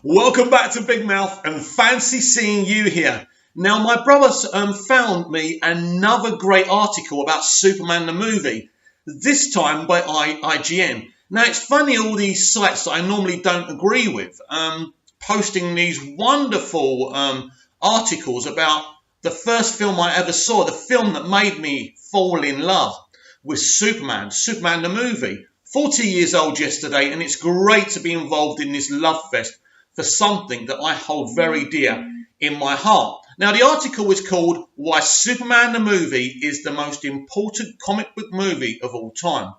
Welcome back to Big Mouth and fancy seeing you here. Now, my brothers found me another great article about Superman the movie, this time by IGN. Now, it's funny all these sites that I normally don't agree with, posting these wonderful articles about the first film I ever saw, the film that made me fall in love with Superman the movie. 40 years old yesterday, and it's great to be involved in this love fest for something that I hold very dear in my heart. Now, the article was called Why Superman the Movie is the Most Important Comic Book Movie of All Time.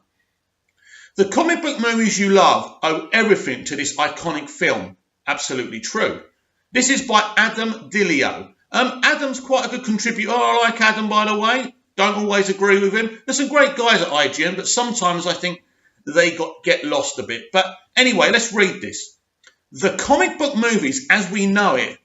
The comic book movies you love owe everything to this iconic film. Absolutely true. This is by Adam Dilio. Adam's quite a good contributor. I like Adam, by the way. Don't always agree with him. There's some great guys at IGN, but sometimes I think they get lost a bit. But anyway, let's read this. The comic book movies as we know it.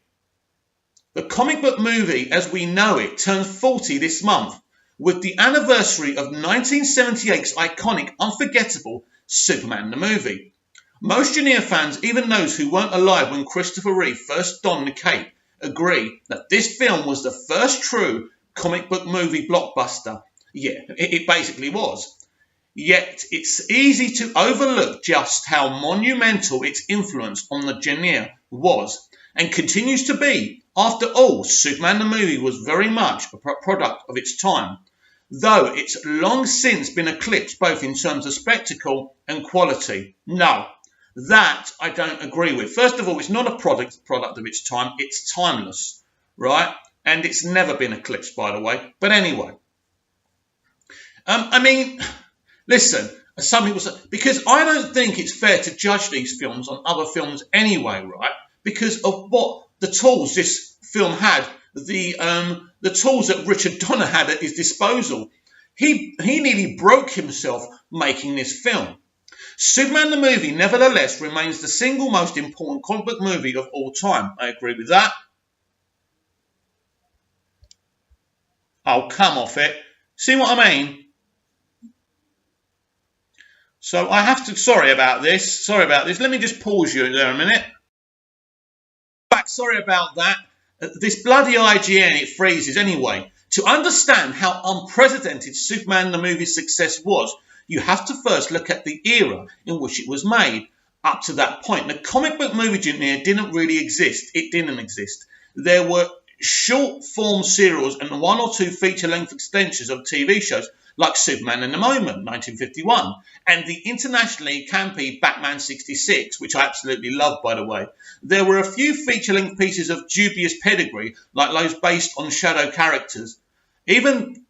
The comic book movie as we know it turns 40 this month with the anniversary of 1978's iconic, unforgettable Superman the movie. Most Junior fans, even those who weren't alive when Christopher Reeve first donned the cape, agree that this film was the first true comic book movie blockbuster. Yeah, it basically was. Yet it's easy to overlook just how monumental its influence on the genre was and continues to be. After all, Superman the movie was very much a product of its time, though it's long since been eclipsed both in terms of spectacle and quality. No, that I don't agree with. First of all, it's not a product of its time. It's timeless, right? And it's never been eclipsed, by the way. But anyway, listen, some people say, because I don't think it's fair to judge these films on other films anyway, right? Because of what the tools this film had, the tools that Richard Donner had at his disposal. He nearly broke himself making this film. Superman the movie, nevertheless, remains the single most important comic book movie of all time. I agree with that. Oh, come off it. See what I mean? So I have to, sorry about this. Let me just pause you there a minute. Back, sorry about that. This bloody IGN, it freezes anyway. To understand how unprecedented Superman the movie's success was, you have to first look at the era in which it was made. Up to that point, the comic book movie genre didn't really exist. It didn't exist. There were short-form serials and one or two feature-length extensions of TV shows like Superman in the Moment, 1951, and the internationally campy Batman 66, which I absolutely love, by the way. There were a few feature-length pieces of dubious pedigree, like those based on shadow characters. Even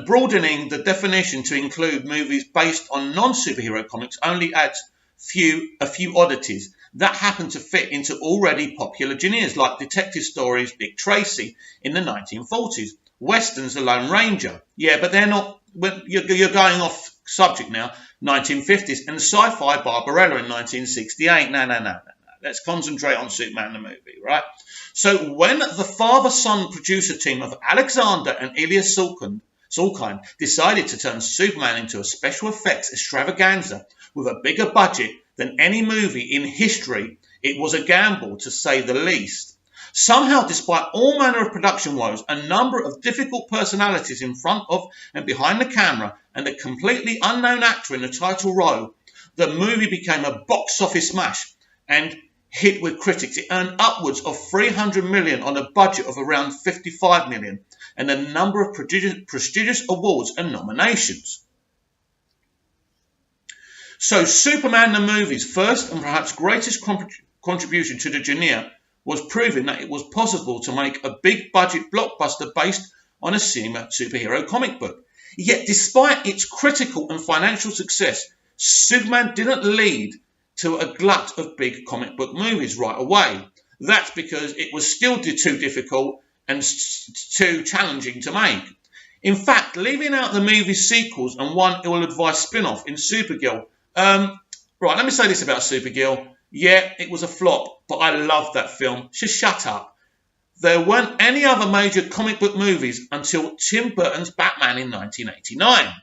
broadening the definition to include movies based on non-superhero comics only adds a few oddities that happen to fit into already popular genres like detective stories, Dick Tracy in the 1940s, Westerns, The Lone Ranger. Yeah, but they're not. You're going off subject now. 1950s and sci-fi Barbarella in 1968. No. Let's concentrate on Superman the movie, right? So when the father-son producer team of Alexander and Ilya Salkind decided to turn Superman into a special effects extravaganza with a bigger budget than any movie in history, it was a gamble, to say the least. Somehow, despite all manner of production woes, a number of difficult personalities in front of and behind the camera, and a completely unknown actor in the title role, the movie became a box office smash and hit with critics. It earned upwards of $300 million on a budget of around $55 million, and a number of prestigious awards and nominations. So Superman the movie's first and perhaps greatest contribution to the genre was proving that it was possible to make a big budget blockbuster based on a superhero comic book. Yet despite its critical and financial success, Superman didn't lead to a glut of big comic book movies right away. That's because it was still too difficult and too challenging to make. In fact, leaving out the movie's sequels and one ill-advised spin-off in Supergirl. Right, let me say this about Supergirl. Yeah, it was a flop, but I loved that film. Just shut up. There weren't any other major comic book movies until Tim Burton's Batman in 1989.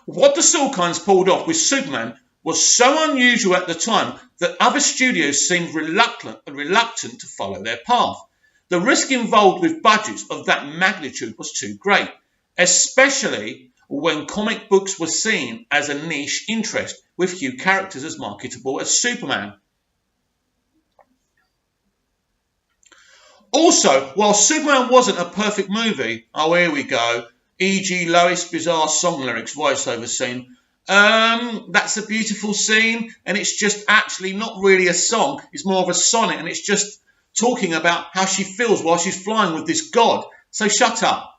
What the Salkinds pulled off with Superman was so unusual at the time that other studios seemed reluctant to follow their path. The risk involved with budgets of that magnitude was too great, especially when comic books were seen as a niche interest with few characters as marketable as Superman. Also, while Superman wasn't a perfect movie, oh here we go, e.g. Lois Bizarre song lyrics voiceover scene, that's a beautiful scene and it's just actually not really a song, it's more of a sonnet and it's just talking about how she feels while she's flying with this god, so shut up.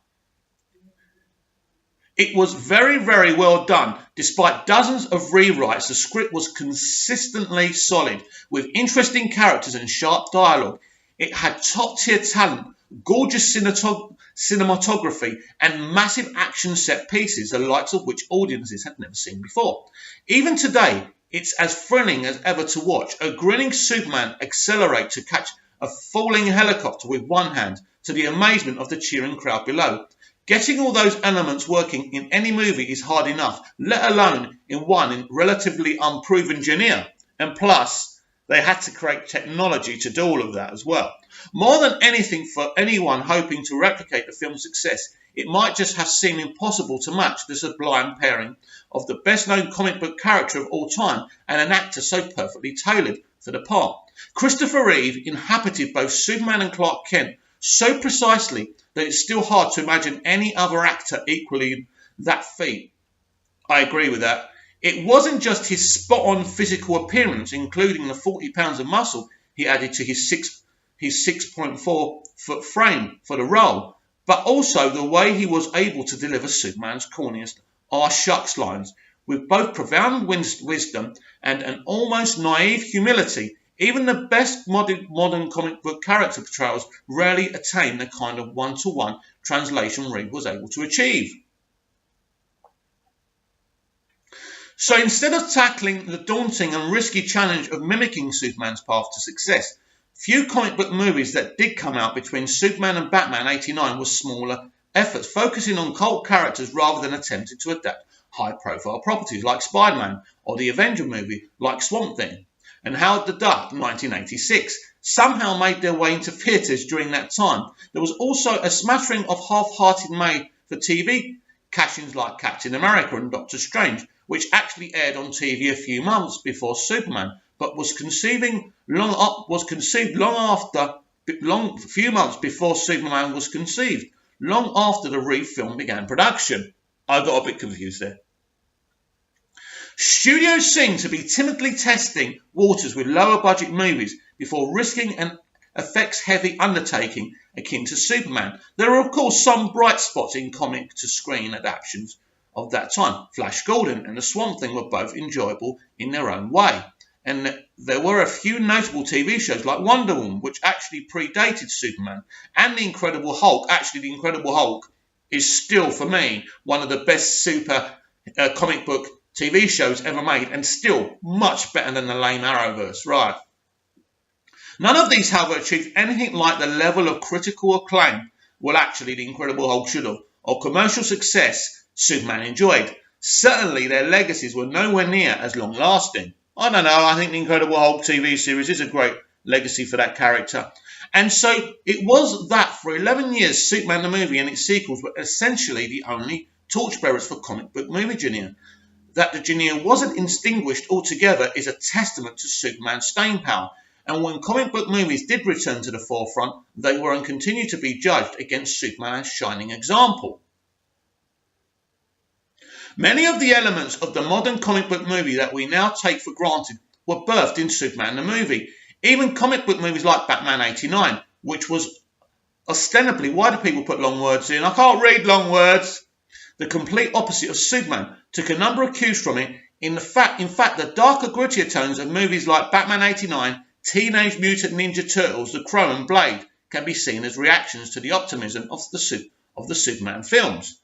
It was very, very well done. Despite dozens of rewrites, the script was consistently solid, with interesting characters and sharp dialogue. It had top-tier talent, gorgeous cinematography, and massive action set pieces, the likes of which audiences had never seen before. Even today, it's as thrilling as ever to watch a grinning Superman accelerate to catch a falling helicopter with one hand, to the amazement of the cheering crowd below. Getting all those elements working in any movie is hard enough, let alone in one relatively unproven genre. And plus, they had to create technology to do all of that as well. More than anything, for anyone hoping to replicate the film's success, it might just have seemed impossible to match the sublime pairing of the best-known comic book character of all time and an actor so perfectly tailored for the part. Christopher Reeve inhabited both Superman and Clark Kent so precisely that it's still hard to imagine any other actor equaling that feat. I agree with that. It wasn't just his spot-on physical appearance, including the 40 pounds of muscle he added to his 6.4-foot frame for the role, but also the way he was able to deliver Superman's corniest "ah shucks" lines with both profound wisdom and an almost naive humility. Even the best modern comic book character portrayals rarely attain the kind of one-to-one translation Reeve was able to achieve. So instead of tackling the daunting and risky challenge of mimicking Superman's path to success, few comic book movies that did come out between Superman and Batman '89 were smaller efforts, focusing on cult characters rather than attempting to adapt high-profile properties like Spider-Man or the Avenger movie like Swamp Thing. And Howard the Duck, 1986, somehow made their way into theatres during that time. There was also a smattering of half-hearted made-for-TV cash-ins like Captain America and Doctor Strange, which actually aired on TV a few months before Superman, but was conceived few months before Superman was conceived, long after the Reeve film began production. I got a bit confused there. Studios seem to be timidly testing waters with lower budget movies before risking an effects-heavy undertaking akin to Superman. There are of course some bright spots in comic-to-screen adaptations of that time. Flash Gordon and The Swamp Thing were both enjoyable in their own way. And there were a few notable TV shows like Wonder Woman, which actually predated Superman, and The Incredible Hulk. Actually, The Incredible Hulk is still, for me, one of the best super comic book TV shows ever made, and still much better than the lame Arrowverse, right? None of these, however, achieved anything like the level of critical acclaim, well actually The Incredible Hulk should have, or commercial success Superman enjoyed. Certainly their legacies were nowhere near as long-lasting. I don't know, I think The Incredible Hulk TV series is a great legacy for that character. And so it was that for 11 years Superman the movie and its sequels were essentially the only torchbearers for comic book movie genre. That the genre wasn't extinguished altogether is a testament to Superman's staying power. And when comic book movies did return to the forefront, they were and continue to be judged against Superman's shining example. Many of the elements of the modern comic book movie that we now take for granted were birthed in Superman the movie. Even comic book movies like Batman '89, which was ostensibly, why do people put long words in? I can't read long words. The complete opposite of Superman, took a number of cues from it. In fact, the darker, grittier tones of movies like Batman '89, Teenage Mutant Ninja Turtles, The Crow and Blade can be seen as reactions to the optimism of the Superman films.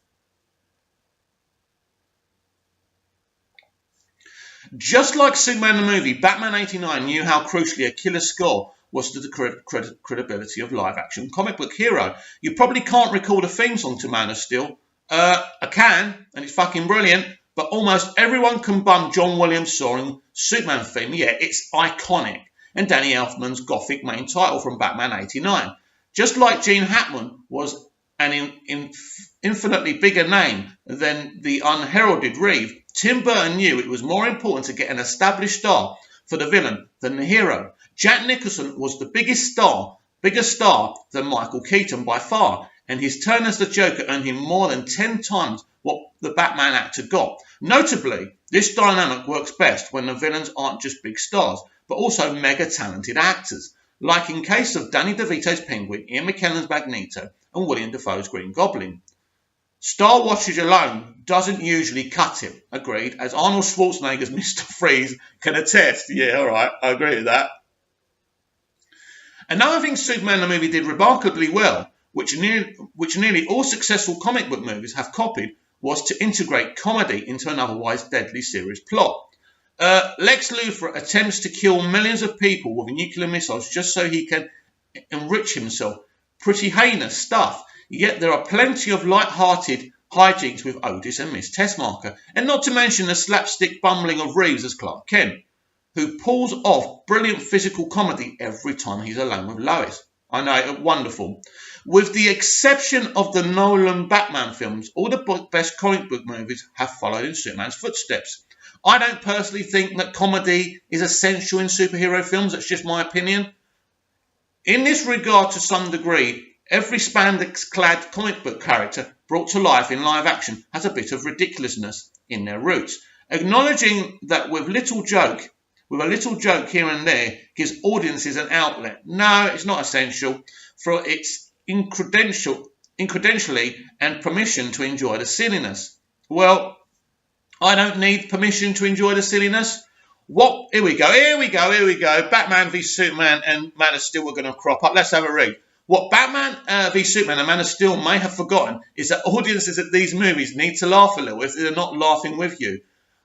Just like Superman the movie, Batman '89 knew how crucially a killer score was to the credibility of live-action comic book hero. You probably can't recall the theme song to Man of Steel. I can, and it's fucking brilliant. but almost everyone can bum John Williams' soaring Superman theme. Yeah, it's iconic. And Danny Elfman's gothic main title from Batman '89. Just like Gene Hackman was an infinitely bigger name than the unheralded Reeve, Tim Burton knew it was more important to get an established star for the villain than the hero. Jack Nicholson was the bigger star than Michael Keaton by far, and his turn as the Joker earned him more than 10 times what the Batman actor got. Notably, this dynamic works best when the villains aren't just big stars, but also mega talented actors, like in case of Danny DeVito's Penguin, Ian McKellen's Magneto, and William Dafoe's Green Goblin. Star watchage alone doesn't usually cut it, agreed, as Arnold Schwarzenegger's Mr. Freeze can attest. Yeah, all right, I agree with that. Another thing Superman the movie did remarkably well, which nearly all successful comic book movies have copied, was to integrate comedy into an otherwise deadly serious plot. Lex Luthor attempts to kill millions of people with nuclear missiles just so he can enrich himself. Pretty heinous stuff. Yet there are plenty of light-hearted hijinks with Otis and Miss Tessmacher, and not to mention the slapstick bumbling of Reeves as Clark Kent, who pulls off brilliant physical comedy every time he's alone with Lois. I know, wonderful. With the exception of the Nolan Batman films, all the best comic book movies have followed in Superman's footsteps. I don't personally think that comedy is essential in superhero films. That's just my opinion. In this regard, to some degree, every spandex-clad comic book character brought to life in live action has a bit of ridiculousness in their roots. Acknowledging that with a little joke here and there gives audiences an outlet. No, it's not essential for its incredentially and permission to enjoy the silliness. Well, I don't need permission to enjoy the silliness. What? Here we go. Batman v Superman and Man of Steel are going to crop up. Let's have a read. What Batman v Superman and Man of Steel may have forgotten is that audiences at these movies need to laugh a little if they're not laughing with you.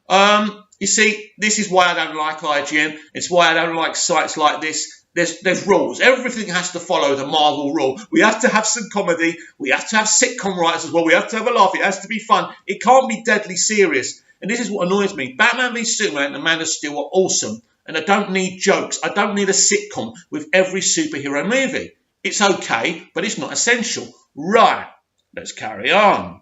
You see, this is why I don't like IGN. It's why I don't like sites like this. There's rules. Everything has to follow the Marvel rule. We have to have some comedy. We have to have sitcom writers as well. We have to have a laugh. It has to be fun. It can't be deadly serious. And this is what annoys me. Batman v Superman and Man of Steel are awesome. And I don't need jokes. I don't need a sitcom with every superhero movie. It's okay, but it's not essential. Right, let's carry on.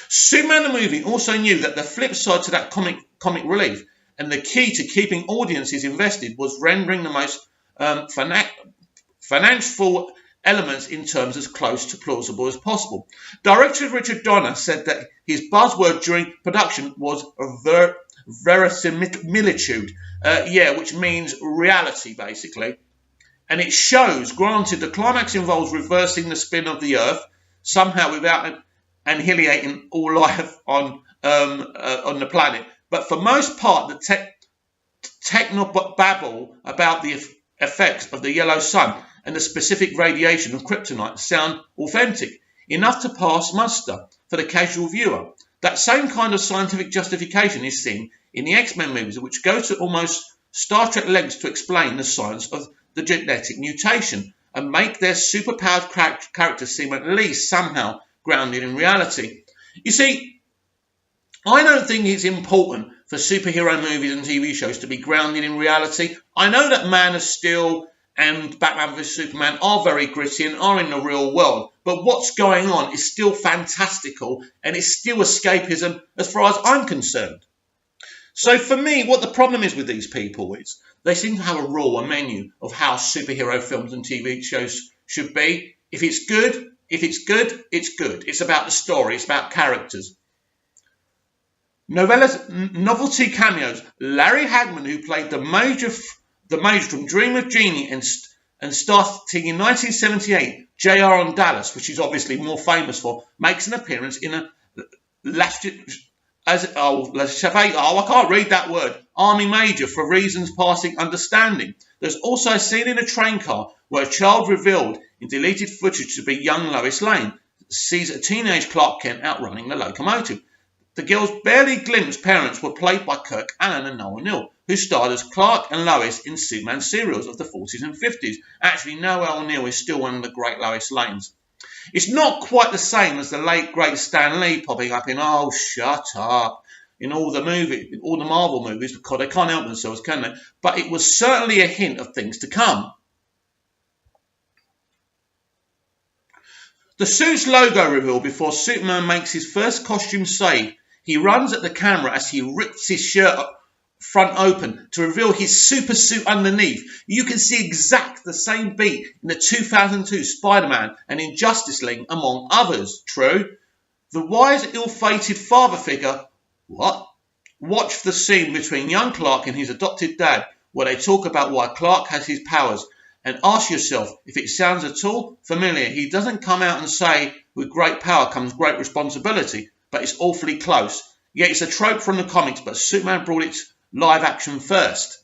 Superman the movie also knew that the flip side to that comic relief and the key to keeping audiences invested was rendering the most financial elements in terms as close to plausible as possible. Director Richard Donner said that his buzzword during production was verisimilitude, which means reality, basically. And it shows, granted, the climax involves reversing the spin of the Earth, somehow without annihilating all life on the planet. But for most part, the technobabble about the effects of the yellow sun and the specific radiation of kryptonite sound authentic, enough to pass muster for the casual viewer. That same kind of scientific justification is seen in the X-Men movies, which go to almost Star Trek lengths to explain the science of the genetic mutation and make their superpowered characters seem at least somehow grounded in reality. You see, I don't think it's important for superhero movies and TV shows to be grounded in reality. I know that Man of Steel and Batman v Superman are very gritty and are in the real world, but what's going on is still fantastical and it's still escapism as far as I'm concerned. So for me, what the problem is with these people is they seem to have a rule, a menu of how superhero films and TV shows should be. If it's good, it's good. It's about the story. It's about characters. Novelty cameos. Larry Hagman, who played the Major from Dream of Jeannie and starting in 1978, JR on Dallas, which he's obviously more famous for, makes an appearance in a I can't read that word. Army Major for reasons passing understanding. There's also a scene in a train car where a child revealed in deleted footage to be young Lois Lane sees a teenage Clark Kent outrunning the locomotive. The girl's barely glimpsed parents were played by Kirk Allen and Noel Neill, who starred as Clark and Lois in Superman serials of the 40s and 50s. Actually, Noel Neill is still one of the great Lois Lanes. It's not quite the same as the late, great Stan Lee popping up in Oh, Shut Up, in all the Marvel movies, because they can't help themselves, can they? But it was certainly a hint of things to come. The suit's logo reveal before Superman makes his first costume save. He runs at the camera as he rips his shirt front open to reveal his super suit underneath. You can see exact the same beat in the 2002 Spider-Man and in Justice League, among others. True. The wise, ill-fated father figure, what? Watch the scene between young Clark and his adopted dad, where they talk about why Clark has his powers, and ask yourself if it sounds at all familiar. He doesn't come out and say, with great power comes great responsibility, but it's awfully close. Yeah, it's a trope from the comics, but Superman brought it live action first.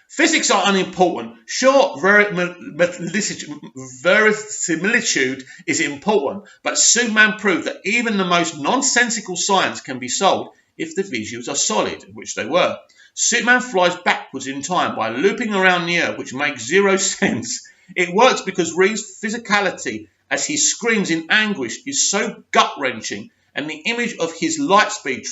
Physics are unimportant. Sure, verisimilitude is important, but Superman proved that even the most nonsensical science can be solved if the visuals are solid, which they were. Superman flies backwards in time by looping around the Earth, which makes zero sense. It works because Reeves' physicality as he screams in anguish is so gut-wrenching, and the image of his lightspeed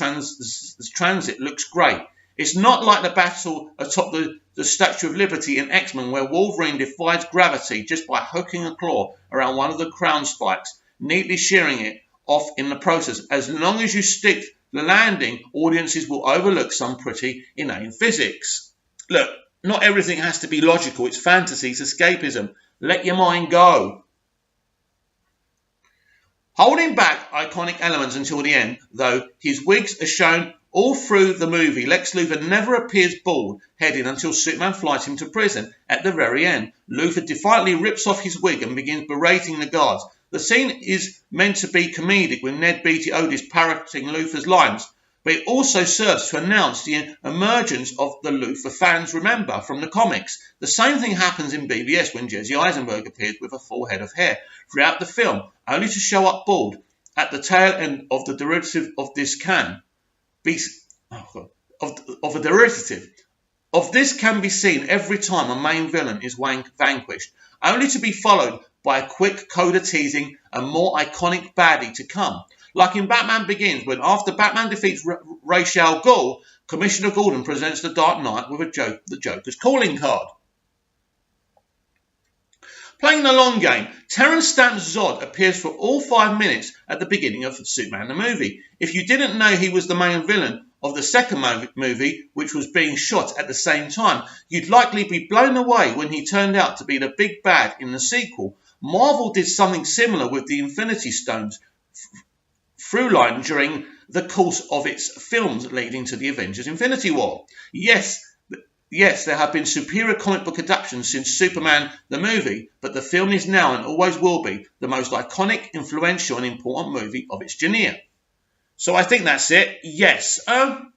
transit looks great. It's not like the battle atop the Statue of Liberty in X-Men, where Wolverine defies gravity just by hooking a claw around one of the crown spikes, neatly shearing it off in the process. As long as you stick the landing, audiences will overlook some pretty inane physics. Look, not everything has to be logical. It's fantasy, it's escapism. Let your mind go. Holding back iconic elements until the end, though, his wigs are shown all through the movie. Lex Luthor never appears bald-headed until Superman flies him to prison. At the very end, Luthor defiantly rips off his wig and begins berating the guards. The scene is meant to be comedic, with Ned Beatty Otis parroting Luthor's lines, but it also serves to announce the emergence of the Luthor fans remember from the comics. The same thing happens in BVS when Jesse Eisenberg appears with a full head of hair throughout the film, only to show up bald at the tail end of the derivative of this can be of a derivative. Of this can be seen every time a main villain is vanquished, only to be followed by a quick coda teasing a more iconic baddie to come. Like in Batman Begins, when after Batman defeats Ra's al Ghul, Commissioner Gordon presents the Dark Knight with the Joker's calling card. Playing the long game, Terrence Stamp's Zod appears for all 5 minutes at the beginning of Superman the movie. If you didn't know he was the main villain of the second movie, which was being shot at the same time, you'd likely be blown away when he turned out to be the big bad in the sequel. Marvel did something similar with the Infinity Stones through line during the course of its films leading to the Avengers Infinity War. Yes, there have been superior comic book adaptations since Superman the movie, but the film is now and always will be the most iconic, influential and important movie of its genre. So I think that's it. Yes. I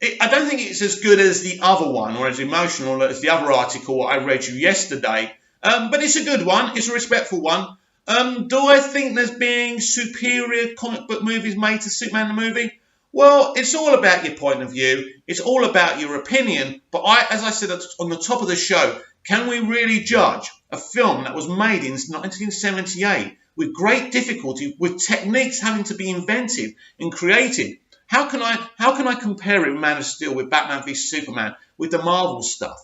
don't think it's as good as the other one or as emotional as the other article I read you yesterday, but it's a good one. It's a respectful one. Do I think there's being superior comic book movies made to Superman the movie? Well, it's all about your point of view. It's all about your opinion. But as I said on the top of the show, can we really judge a film that was made in 1978 with great difficulty, with techniques having to be invented and created? How can I compare it, Man of Steel, with Batman v Superman, with the Marvel stuff?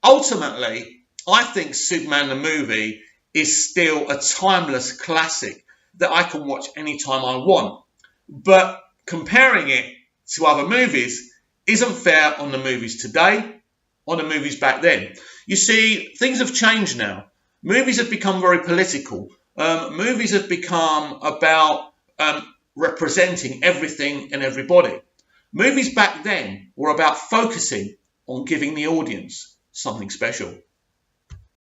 Ultimately, I think Superman the movie is still a timeless classic that I can watch anytime I want. But comparing it to other movies isn't fair on the movies today or the movies back then. You see, things have changed now. Movies have become very political. Movies have become about representing everything and everybody. Movies back then were about focusing on giving the audience something special.